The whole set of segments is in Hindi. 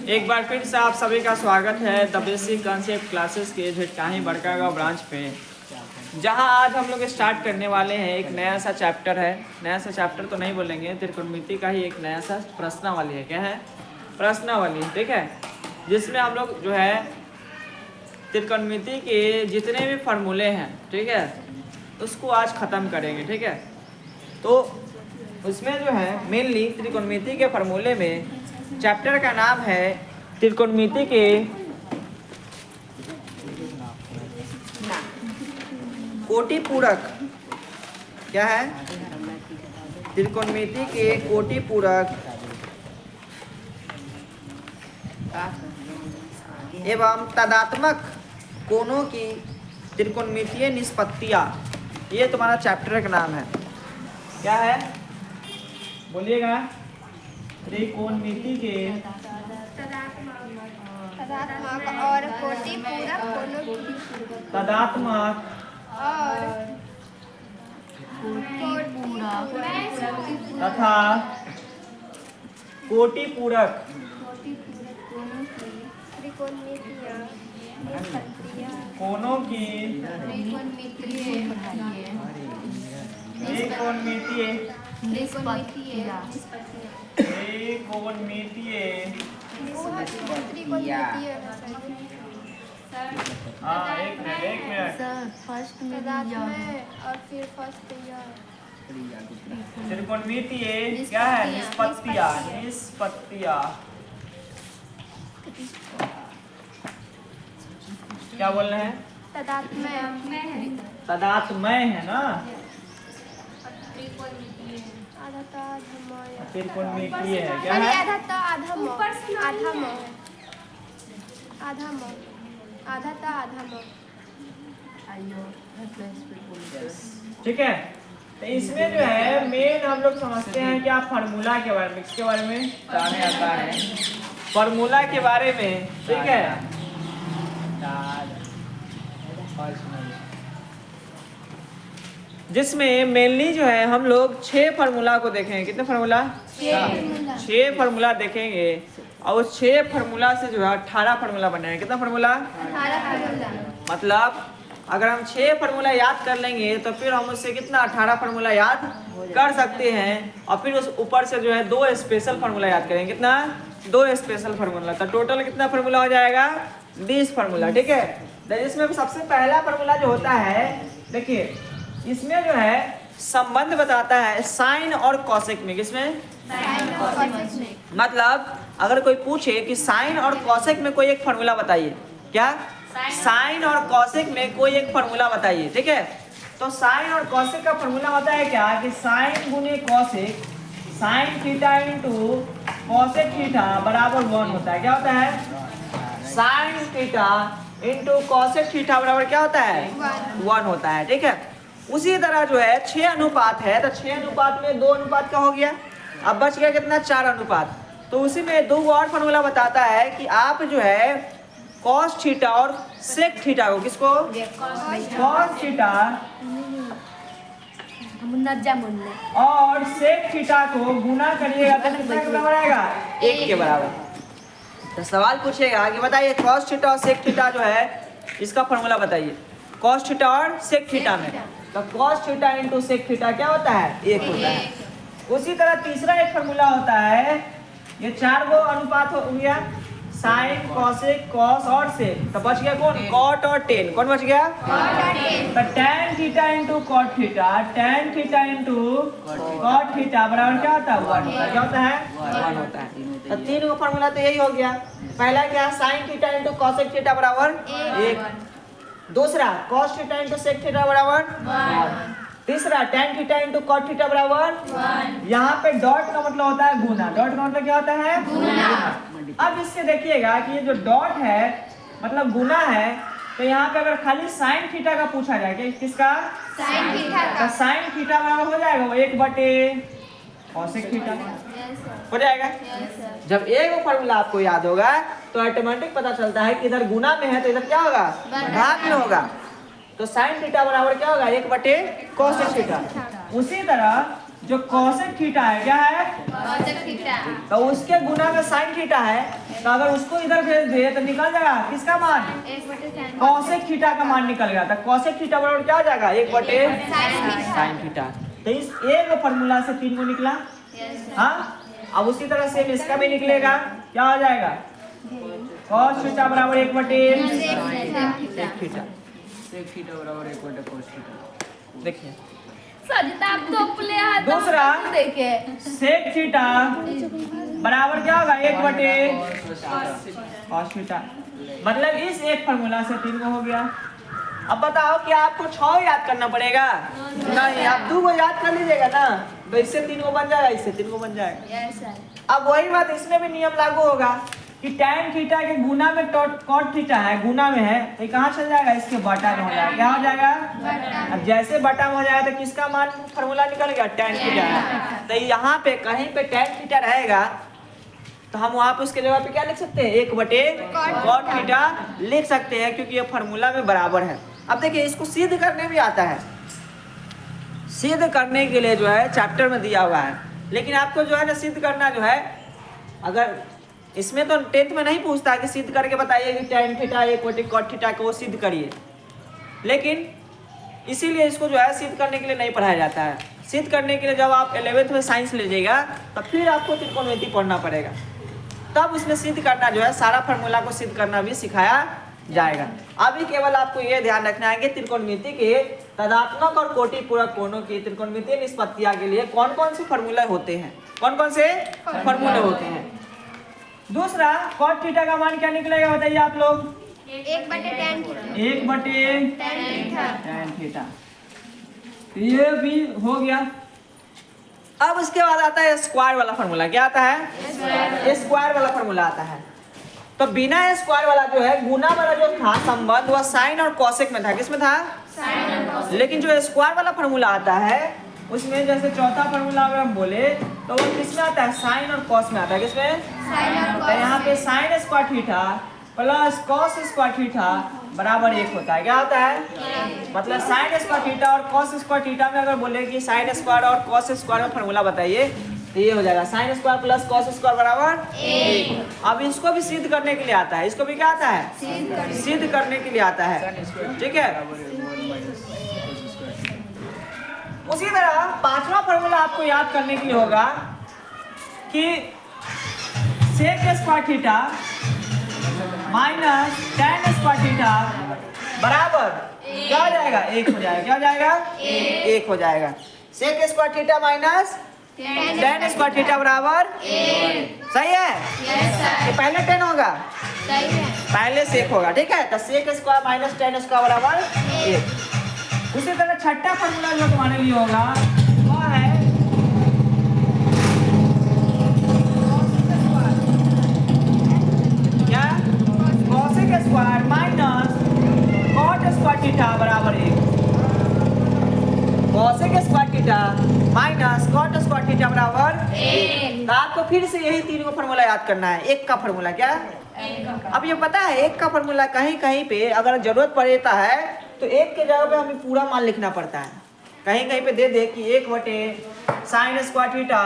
एक बार फिर से आप सभी का स्वागत है द बेसिक कॉन्सेप्ट क्लासेस के झटकाही बड़कागांव ब्रांच पे, जहां आज हम लोग स्टार्ट करने वाले हैं। एक नया सा चैप्टर है, नया सा चैप्टर तो नहीं बोलेंगे, त्रिकोणमिति का ही एक नया सा प्रश्नावली है। क्या है? प्रश्नावली, ठीक है। जिसमें हम लोग जो है त्रिकोणमिति के जितने भी फार्मूले हैं, ठीक है, उसको आज ख़त्म करेंगे, ठीक है। तो उसमें जो है मेनली त्रिकोणमिति के फार्मूले में चैप्टर का नाम है त्रिकोणमिति के कोटि पूरक। क्या है? त्रिकोणमिति के कोटि पूरक एवं तदात्मक कोणों की त्रिकोणमितीय निष्पत्तियाँ, ये तुम्हारा चैप्टर का नाम है। क्या है? बोलिएगा। त्रिकोणमिति के तदात्मक और कोटि पूरक कोणों की तदात्मक और तथा कोटि पूरक त्रिकोणमितीय निष्पत्तियाँ कोणों की त्रिकोणमितीय हाँ, एक मिनट फर्स्ट में और फिर फर्स्ट त्रिकोणमितीय क्या है? निष्पत्तियाँ। क्या बोल रहे हैं? तदात्मय है ना। त्रिकोणमितीय है। क्या है? ठीक है। तो इसमें जो है मेन हम लोग समझते हैं क्या फार्मूला के बारे में। इसके बारे में जाने आता है फार्मूला के बारे में, ठीक है। जिसमें मेनली जो है हम लोग 6 फार्मूला को देखेंगे। कितने फार्मूला? 6 फार्मूला देखेंगे। और उस 6 फार्मूला से जो है 18 फार्मूला बनाएंगे। कितना फार्मूला? 18 मतलब अगर हम 6 फार्मूला याद कर लेंगे तो फिर हम उससे कितना 18 फार्मूला याद कर सकते हैं। और फिर उस ऊपर से जो है 2 स्पेशल फार्मूला याद करेंगे। कितना? 2 स्पेशल फार्मूला। तो टोटल कितना फार्मूला हो जाएगा? 20 फार्मूला, ठीक है। तो इसमें सबसे पहला फार्मूला जो होता है, देखिए इसमें जो है संबंध बताता है साइन और कॉसेक में। किसमें? मतलब अगर कोई पूछे कि साइन और कॉसेक में कोई एक फार्मूला बताइए। क्या? साइन और कॉसेक में कोई एक फार्मूला बताइए, ठीक है। तो साइन और कॉसेक का फार्मूला होता है क्या कि साइन गुने cosec, sign theta into cosec theta बराबर 1 होता है। क्या होता है? Sign theta into cosec theta बराबर क्या होता है? 1 होता है, ठीक है। उसी तरह जो है 6 अनुपात है, तो 6 अनुपात में 2 अनुपात का हो गया। अब बच गया कितना? 4 अनुपात। तो उसी में 2 और फार्मूला बताता है कि आप जो है कॉस थीटा और सेक थीटा को, किसको? कॉस थीटा और सेक थीटा को गुना करिएगा तो कितना के बराबर आएगा? 1 के बराबर। तो सवाल पूछेगा कि बताइए कॉस थीटा और सेक थीटा जो है इसका फार्मूला बताइए। कॉस थीटा और सेक थीटा में तो cos theta into sec theta क्या होता है? 1 होता है। उसी तरह तीसरा एक फार्मूला होता है, ये 4 गो अनुपात हो गया, साइन कॉसेक कॉस और सेक। तो बच गया कौन? कॉट और टेन। कौन बच गया? तो tan theta into cot theta, tan theta into cot theta बराबर क्या होता है? 1 होता है। क्या होता है? 1 होता है। तो 3 गो फार्मूला तो यही हो गया। पहला क्या? Sine theta into cosec theta बराबर 1। दूसरा cos theta into sec theta बराबर 1। तीसरा tan theta into cot theta बराबर 1। यहाँ पे डॉट का मतलब होता है गुना। डॉट का मतलब क्या होता है? गुना। अब इससे देखिएगा कि ये जो डॉट है मतलब गुना है, तो यहाँ पे अगर खाली साइन थीटा का पूछा जाए, कि किसका? साइन थीटा का। तो साइन थीटा बराबर हो जाएगा वो 1/cosec कॉसेक थीटा हो जाएगा। जब एक फार्मूला आपको याद होगा तो ऑटोमेटिक पता चलता है कि इधर गुना में है तो इधर क्या होगा? भाग में होगा। तो साइन थीटा बराबर क्या होगा? 1/cosec theta. उसी तरह जो कॉसेक थीटा है क्या है? तो उसके गुना में साइन थीटा है, तो अगर उसको इधर भेज दे तो निकल जाएगा किसका मान, कॉसेक थीटा का मान निकल गया। तो कॉसेक थीटा बराबर क्या हो जाएगा, 1/sin साइन थीटा। तो इस एक फॉर्मूला से 3 को निकला। हाँ, अब उसी तरह से इसका भी निकलेगा, क्या हो जाएगा, cos थीटा बराबर 1/sec थीटा। sec थीटा बराबर 1/cos थीटा। देखिए दूसरा sec थीटा बराबर क्या होगा, 1/cos थीटा। मतलब इस एक फॉर्मूला से 3 को हो गया। अब बताओ कि आपको 6 याद करना पड़ेगा, नहीं आप 2 को याद कर लीजिएगा ना, तो इससे 3 को बन जाएगा, इससे 3 को बन जाएगा। अब वही बात इसमें भी नियम लागू होगा कि tan थीटा के गुना में cot थीटा है, गुना में है, तो कहाँ चल जाएगा, इसके बटा में हो जाएगा। क्या हो जाएगा, अब जैसे बटा में हो जाएगा तो किसका मान फॉर्मूला निकल गया, tan थीटा है। तो यहाँ पे कहीं पे tan थीटा रहेगा तो हम वहाँ पे उसके जगह पे क्या लिख सकते हैं, 1/cot थीटा लिख सकते हैं, क्योंकि ये फॉर्मूला में बराबर है। अब देखिए इसको सिद्ध करने भी आता है, सिद्ध करने के लिए जो है चैप्टर में दिया हुआ है, लेकिन आपको जो है ना सिद्ध करना जो है, अगर इसमें तो 10th में नहीं पूछता कि सिद्ध करके बताइए कि tan थीटा 1/cot थीटा को सिद्ध करिए, लेकिन इसीलिए इसको जो है सिद्ध करने के लिए नहीं पढ़ाया जाता है। सिद्ध करने के लिए जब आप 11th में साइंस लीजिएगा तब फिर आपको त्रिकोणमिति पढ़ना पड़ेगा, तब उसमें सिद्ध करना जो है, सारा फॉर्मूला को सिद्ध करना भी सिखाया जाएगा। अभी केवल आपको ये ध्यान रखना है कि त्रिकोणमिति के तदात्मक और कोटि पूरक कोणों की त्रिकोणमितीय निष्पत्तियां के लिए कौन कौन से फॉर्मूला होते हैं, कौन कौन से फॉर्मूले होते हैं। दूसरा cot थीटा का मान क्या निकलेगा बताइए आप लोग, 1/tan थीटा। ये भी हो गया। अब उसके बाद आता है स्क्वायर वाला फॉर्मूला। क्या आता है, स्क्वायर वाला फॉर्मूला आता है। तो बिना स्क्वायर वाला जो है गुना वाला जो था संबंध वह साइन और कॉसेक में था, किसमें था, लेकिन जो स्क्वायर वाला फॉर्मूला आता है उसमें जैसे चौथा फॉर्मूला अगर हम बोले तो वो किसमें आता है, साइन और कॉस में आता है। किसमें, तो यहाँ पे sine square theta plus cos square theta बराबर 1 होता है। क्या होता है, मतलब साइन स्क्वायर थीटा और कॉस स्क्वायर थीटा में अगर बोले कि साइन स्क्वायर और कॉस स्क्वायर में फॉर्मूला बताइए तो ये हो जाएगा sine square plus cos square बराबर 1। अब इसको भी सिद्ध करने के लिए आता है, इसको भी क्या आता है, सिद्ध करने के लिए आता है, ठीक है। उसी तरह पांचवा फॉर्मूला आपको याद करने के लिए होगा कि sec square theta minus tan square theta बराबर क्या हो जाएगा, 1 हो जाएगा। क्या हो जाएगा, 1 हो जाएगा। Sec square theta minus tan square theta बराबर 1। सही है, ये पहले 10 होगा, पहले सेक होगा, ठीक है। तो sec square minus tan square बराबर 1। उसी तरह छठा फॉर्मूला जो तुम्हारे लिए होगा वह है क्या, cosec square minus cot square theta बराबर 1। cosec square theta minus cot square theta बराबर 1। तो आपको फिर से यही 3 को फॉर्मूला याद करना है। एक का फॉर्मूला क्या, अब ये पता है एक का फॉर्मूला कहीं कहीं पे अगर जरूरत पड़ता है तो 1 के जगह पे हमें पूरा मान लिखना पड़ता है। कहीं कहीं पे दे दे कि 1/sin square theta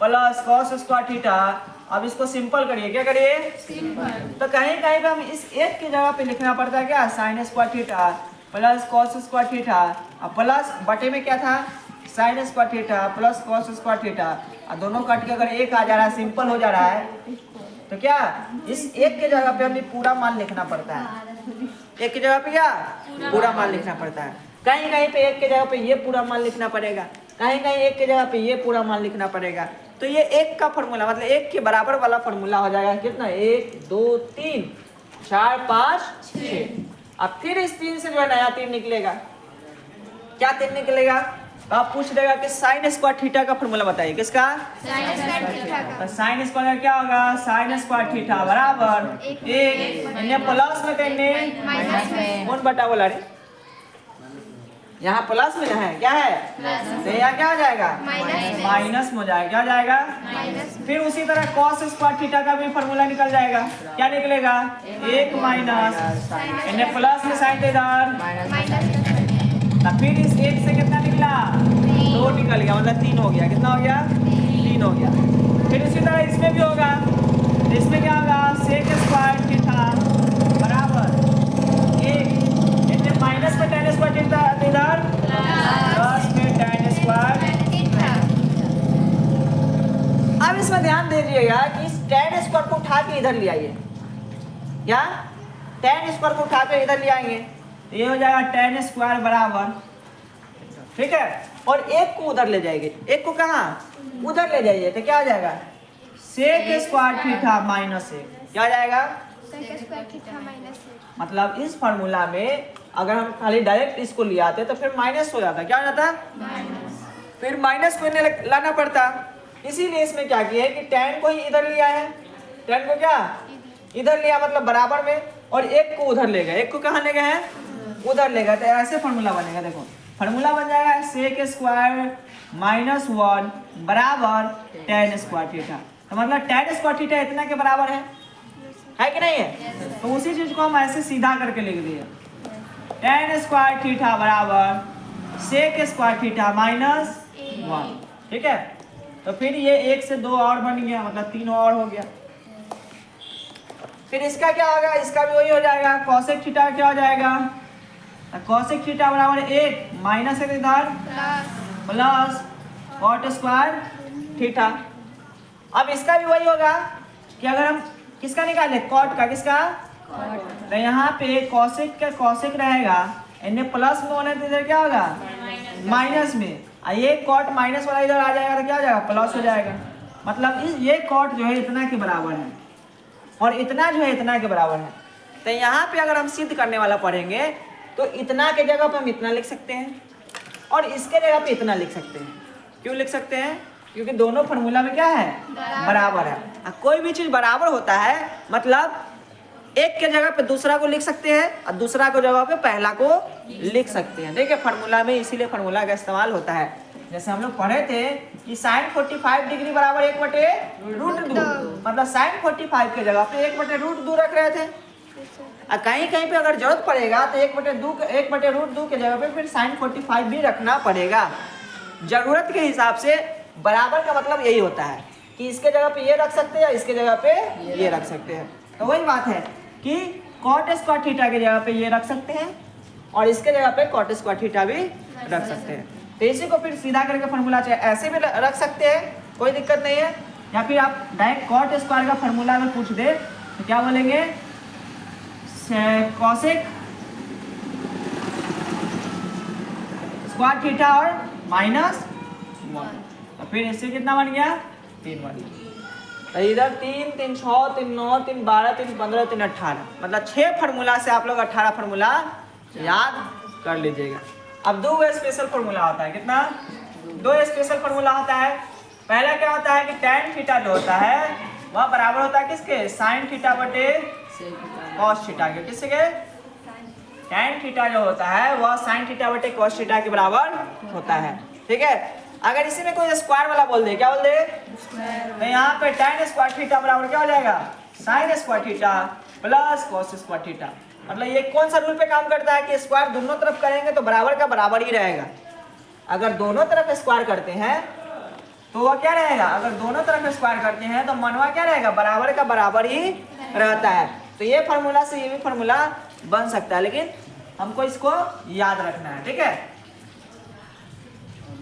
plus cos square theta. अब इसको सिंपल करिए, क्या करिए, सिंपल। तो कहीं कहीं पे हम इस 1 के जगह पे लिखना पड़ता है क्या, sin square theta plus cos square theta, और प्लस बटे में क्या था, sin square theta plus cos square theta, और दोनों कट के अगर 1 आ जा रहा है, सिंपल हो जा रहा है, तो क्या इस 1 के जगह पे हमें पूरा मान लिखना पड़ता है। 1 की जगह पे क्या, पूरा मान लिखना पड़ता है। कहीं कहीं पे 1 के जगह पे ये पूरा मान लिखना पड़ेगा, कहीं कहीं 1 के जगह पे ये पूरा मान लिखना पड़ेगा। तो ये 1 का फॉर्मूला मतलब 1 के बराबर वाला फॉर्मूला हो जाएगा कितना, 1 2 3 4 5 6। अब फिर इस 3 से जो है नया 3 निकलेगा। क्या 3 निकलेगा, तो आप पूछ देगा कि साइन स्क्वायर थीटा का फॉर्मूला बताइए, किसका, तो साइन स्क्वायर क्या होगा, साइन स्क्वायर थीटा बराबर 1। इन्हें प्लस में करने कौन बटा बोला रे, यहाँ प्लस में है, क्या है, तो यहाँ क्या हो जाएगा, माइनस में हो जाएगा। क्या हो जाएगा, फिर उसी तरह cos स्क्वायर थीटा का भी फॉर्मूला निकल जाएगा। क्या निकलेगा, 1 माइनस इन्हें प्लस में साइन इधर, फिर इस 1 से कितना निकला, 2 निकल गया, मतलब 3 हो गया। कितना हो गया, 3 हो गया। फिर इसी तरह इसमें भी होगा, तो इसमें क्या होगा, सेक स्क्वायर थीटा बराबर 1, इसमें माइनस में tan स्क्वायर थीटा इधर प्लस में tan स्क्वायर। अब इसमें ध्यान दीजिएगा कि इस tan स्क्वायर को उठा के इधर ले आइए, क्या tan स्क्वायर को उठा के इधर ले आएंगे, तो ये हो जाएगा tan स्क्वायर बराबर, ठीक है, और एक को उधर ले जाएंगे, एक को कहाँ उधर ले जाइए, तो क्या हो जाएगा सेक स्क्वायर थीटा माइनस 1, क्या हो जाएगा सेक स्क्वायर थीटा माइनस 1। मतलब इस फॉर्मूला में अगर हम खाली डायरेक्ट इसको ले आते तो फिर माइनस हो जाता, क्या हो जाता माइनस, फिर माइनस को इन्हें लाना पड़ता, इसीलिए इसमें क्या किया है कि tan को ही इधर लिया है, tan को क्या इधर लिया मतलब बराबर में, और एक को उधर ले गए, एक को कहाँ ले गए हैं उधर ले गए, तो ऐसे फॉर्मूला बनेगा। देखो फॉर्मूला बन जाएगा सेक स्क्वायर माइनस 1 बराबर tan स्क्वायर थीटा, तो मतलब tan स्क्वायर थीटा इतना के बराबर है कि नहीं है, तो उसी चीज को हम ऐसे सीधा करके लिख दिए, tan स्क्वायर थीटा बराबर सेक स्क्वायर थीटा माइनस 1, ठीक है, तो फिर ये 1 से 2 और बन गया, मतलब 3 और हो गया। फिर इसका क्या होगा, इसका भी वही हो जाएगा, कॉसेक थीटा क्या हो जाएगा, कॉसेक थीटा बराबर 1 माइनस इधर प्लस कॉट स्क्वायर थीटा। अब इसका भी वही होगा कि अगर हम किसका निकाले कॉट का, किसका, तो यहाँ पे कॉसेक का कॉसेक रहेगा, इन्हें प्लस में होने तो इधर क्या होगा माइनस में, ये कॉट माइनस वाला इधर आ जाएगा तो क्या हो जाएगा प्लस हो जाएगा, मतलब ये कॉट जो है इतना के बराबर है और इतना जो है इतना के बराबर है। तो यहाँ पे अगर हम सिद्ध करने वाला पढ़ेंगे तो इतना के जगह पे हम इतना लिख सकते हैं और इसके जगह पे इतना लिख सकते हैं। क्यों लिख सकते हैं, क्योंकि दोनों फॉर्मूला में क्या है बराबर है। कोई भी चीज बराबर होता है मतलब एक के जगह पे दूसरा को लिख सकते हैं और दूसरा को जगह पे पहला को लिख सकते हैं। देखिए फॉर्मूला में इसीलिए फॉर्मूला का इस्तेमाल होता है। जैसे हम लोग पढ़े थे कि साइन 45 डिग्री बराबर 1/√2, मतलब साइन 45 के जगह पे 1/√2 रख रहे थे। कहीं कहीं पे अगर जरूरत पड़ेगा तो 1/√2 के जगह पे फिर साइन 45 भी रखना पड़ेगा। जरूरत के हिसाब से बराबर का मतलब यही होता है कि इसके जगह पे ये रख सकते हैं, इसके जगह पे ये रख सकते हैं। तो वही बात है कि कॉट स्क्वायर थीटा के जगह पे ये रख सकते हैं और इसके जगह पे कॉट स्क्वायर थीटा भी रख सकते हैं। तो इसी को फिर सीधा करके फॉर्मूला चाहे ऐसे भी रख सकते हैं, कोई दिक्कत नहीं है, या फिर आप डायरेक्ट कॉट स्क्वायर का फॉर्मूला अगर पूछ दे तो क्या बोलेंगे, कॉसेक स्क्वायर थीटा और माइनस 1। तो फिर इससे कितना बन गया 3 बन गया। इधर 3, 3, 6, 3, 9, 3, 12, 3, 15, 3, 18, मतलब 6 फार्मूला से आप लोग 18 फार्मूला याद कर लीजिएगा। अब 2 स्पेशल फार्मूला होता है, कितना 2 स्पेशल फार्मूला होता है। पहला क्या होता है कि tan थीटा जो होता है वह बराबर होता है किसके, साइन थीटा बटे कॉस थीटा के। किसके, tan थीटा जो होता है वह साइन थीटा बटे कॉस थीटा के बराबर होता है। ठीक है, अगर इसी में कोई स्क्वायर वाला बोल दे, क्या बोल दे, तो यहाँ पे tan स्क्वायर थीटा बराबर क्या हो जाएगा, sine square theta plus cos square theta. मतलब ये कौन सा रूल पे काम करता है कि स्क्वायर दोनों तरफ करेंगे तो बराबर का बराबर ही रहेगा। अगर दोनों तरफ स्क्वायर करते हैं तो वह क्या रहेगा, अगर दोनों तरफ स्क्वायर करते हैं तो मनवा क्या रहेगा, बराबर का बराबर ही रहता है। तो ये फार्मूला से ये भी फार्मूला बन सकता है, लेकिन हमको इसको याद रखना है। ठीक है,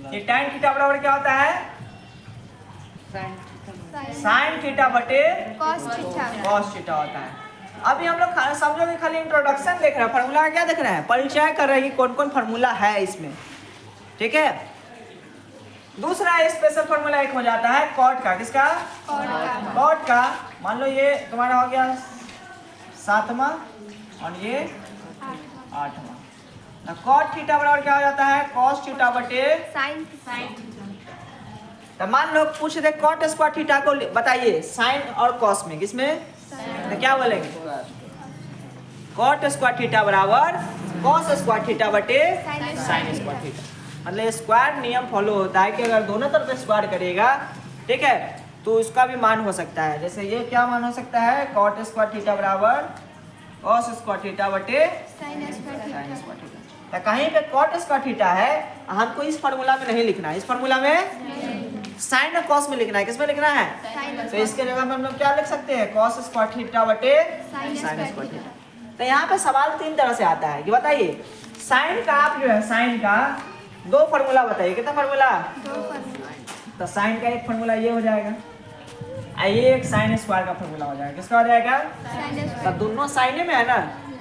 ये tan थीटा बराबर क्या होता है, साइन थीटा बटे कॉस थीटा होता है। अभी हम लोग समझो कि खाली इंट्रोडक्शन देख रहे हैं, फार्मूला का क्या देख रहे हैं, परिचय कर रहे हैं कि कौन कौन फार्मूला है इसमें। ठीक है, दूसरा स्पेशल फार्मूला एक हो जाता है कॉट का। किसका, कॉट का। मान लो ये तुम्हारा हो गया 7वां और ये 8वां। कॉट थीटा बराबर क्या हो जाता है, कॉस थीटा बटे साइन। तो मान लो पूछ दे कॉट स्क्वायर थीटा को बताइए साइन और कॉस में, किसमें, तो क्या बोलेंगे, कॉट स्क्वायर थीटा बराबर कॉस स्क्वायर थीटा बटे साइन स्क्वायर थीटा। मतलब स्क्वायर नियम फॉलो होता है कि अगर दोनों तरफ स्क्वायर करिएगा, ठीक है, तो उसका भी मान हो सकता है। जैसे ये क्या मान हो सकता है, कॉट स्क्वायर थीटा बराबर कॉस स्क्वायर थीटा बटे साइन स्क्वायर थीटा। तो कहीं पे कॉट स्क्वायर थीटा है, हमको इस फार्मूला में नहीं लिखना है, इस फार्मूला में साइन और कॉस में लिखना है, किसमें लिखना है? तो इसके जगह में हम लोग क्या लिख सकते हैं? कॉस स्क्वायर थीटा बटे साइन स्क्वायर थीटा। तो यहाँ पे सवाल 3 तरह से आता है कि बताइए साइन का, आप जो है साइन का 2 फार्मूला बताइए। कितना फार्मूला? 2 फार्मूला। तो साइन का एक फार्मूला ये हो जाएगा, ये एक साइन स्क्वायर का फार्मूला हो जाएगा। किसका हो जाएगा? तो दोनों साइने में है ना,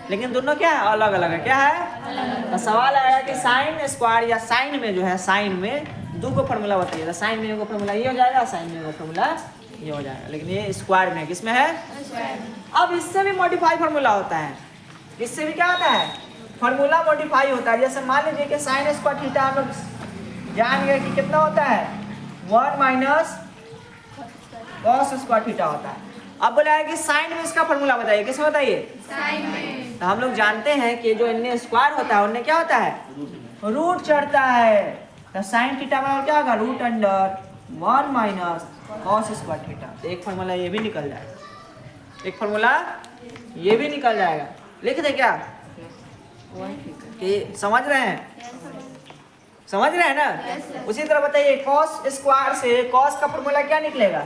लेकिन दोनों क्या है? अलग अलग है। क्या है? तो सवाल आएगा कि साइन स्क्वायर या साइन में जो है, साइन में 2 को फार्मूला बताइए। तो साइन में एगो फार्मूला ये हो जाएगा, साइन में एगो फार्मूला ये हो जाएगा, लेकिन ये स्क्वायर में, किसमें है? अब इससे भी मॉडिफाई फार्मूला होता है। इससे भी क्या होता है? फार्मूला मॉडिफाई होता है। जैसे मान लीजिए कि साइन स्क्वायर थीटा हम लोग जान गए कि कितना होता है? 1 माइनस कॉस स्क्वायर थीटा होता है। अब बोला है कि साइन में इसका फार्मूला बताइए। किसमें बताइए? साइन में। तो हम लोग जानते हैं कि जो इनमें स्क्वायर होता है उनमें क्या होता है? रूट चढ़ता है। तो साइन थीटा में क्या होगा? Root under 1 minus cos square theta. तो एक फार्मूला ये भी निकल जाएगा, एक फार्मूला ये भी निकल जाएगा। लिख दे क्या? कि समझ रहे हैं? समझ रहे हैं ना? उसी तरह बताइए कॉस स्क्वायर से कॉस का फार्मूला क्या निकलेगा?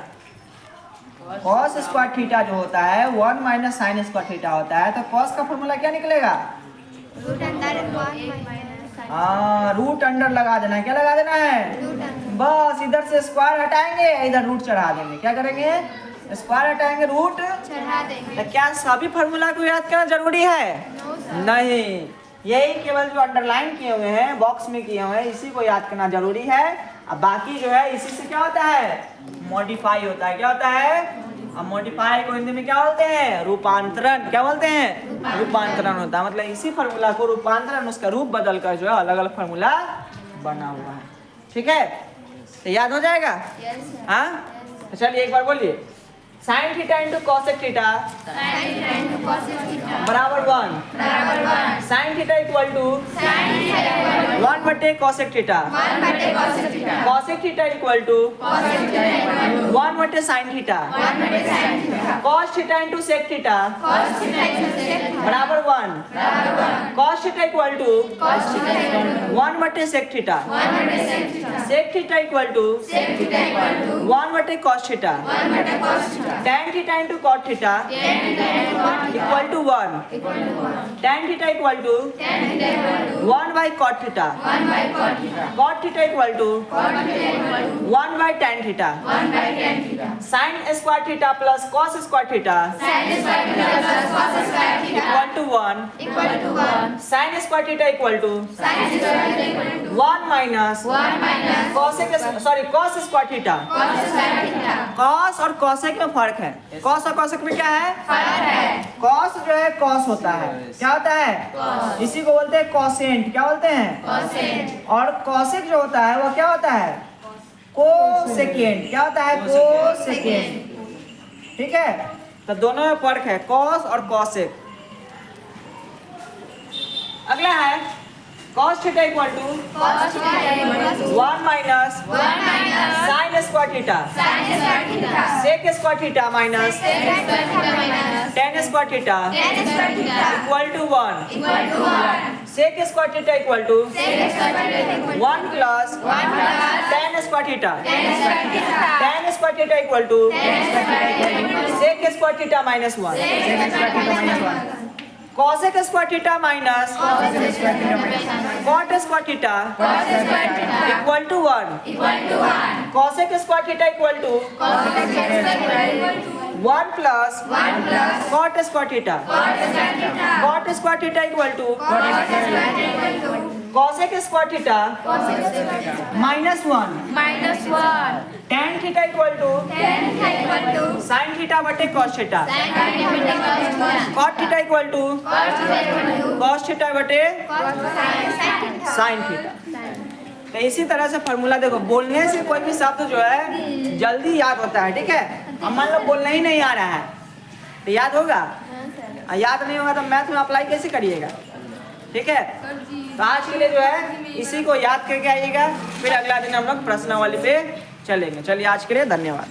कॉस स्क्वायर थीटा जो होता है 1 माइनस साइन स्क्वायर थीटा होता है। तो कॉस का फार्मूला क्या निकलेगा? Root under 1 minus. हाँ, रूट अंडर लगा देना है। क्या लगा देना है? बस इधर से स्क्वायर हटाएंगे, इधर रूट चढ़ा देंगे। क्या करेंगे? स्क्वायर हटाएंगे, रूट चढ़ा देंगे। तो क्या सभी फार्मूला को याद करना जरूरी है? नहीं, यही केवल जो अंडरलाइन किए हुए हैं, बॉक्स में किए हुए हैं, इसी को याद करना जरूरी है। अब बाकी जो है इसी से क्या होता है? मॉडिफाई होता है। क्या होता है? अब मॉडिफाई को हिंदी में क्या बोलते हैं? रूपांतरण। क्या बोलते हैं? रूपांतरण होता है। मतलब इसी फार्मूला को रूपांतरण, उसका रूप बदल कर जो है अलग अलग फार्मूला बना हुआ है। ठीक है, तो याद हो जाएगा? हाँ, तो चलिए एक बार बोलिए। Sine theta into cosec theta बराबर 1। साइन थीटा इक्वल टू 1 बटे cosec theta. Cosec theta equal to 1 बटे sine theta. Cos theta into sec theta बराबर 1। कॉस थीटा इक्वल टू 1 बटे sec theta. Sec theta equal to 1 बटे cos theta. tan theta into cot theta equal to 1. Tan theta equal to 1 by cot theta. Cot theta equal to 1 by tan theta. Sin square theta plus cos square theta equal to 1. Sin square theta equal to 1 minus cos square theta. cos और cosec में फर्क है। cos और cosec में क्या है? फर्क है। cos जो है cos होता है। क्या होता है? इसी को बोलते हैं कोसेंट। क्या बोलते हैं? और cosec जो होता है वो क्या होता है? कोसेकेंट। क्या होता है? कोसेकेंट। ठीक है, तो दोनों में फर्क है, cos और cosec। अगला है cos theta equal to 1 minus sin square theta। sec square theta minus tan square theta equal to 1। sec square theta equal to 1 plus tan square theta। tan square theta equal to sec square theta minus 1। cosec square theta minus cot square theta equal to 1। cosec square theta equal to 1 plus cot square theta। cot square theta equal to cosec square theta minus 1। tan theta equal to sin theta बटे cos theta। cot theta equal to cos theta बटे sin theta। तो इसी तरह से फॉर्मूला देखो, बोलने से कोई भी शब्द जो है जल्दी याद होता है। ठीक है, अब मान लो बोलना ही नहीं आ रहा है तो याद होगा? याद नहीं होगा तो मैथ में अप्लाई कैसे करिएगा? ठीक है, तो आज के लिए जो है इसी को याद करके आइएगा, फिर अगला दिन हम लोग प्रश्नावली पे चलेंगे। चलिए आज के लिए धन्यवाद।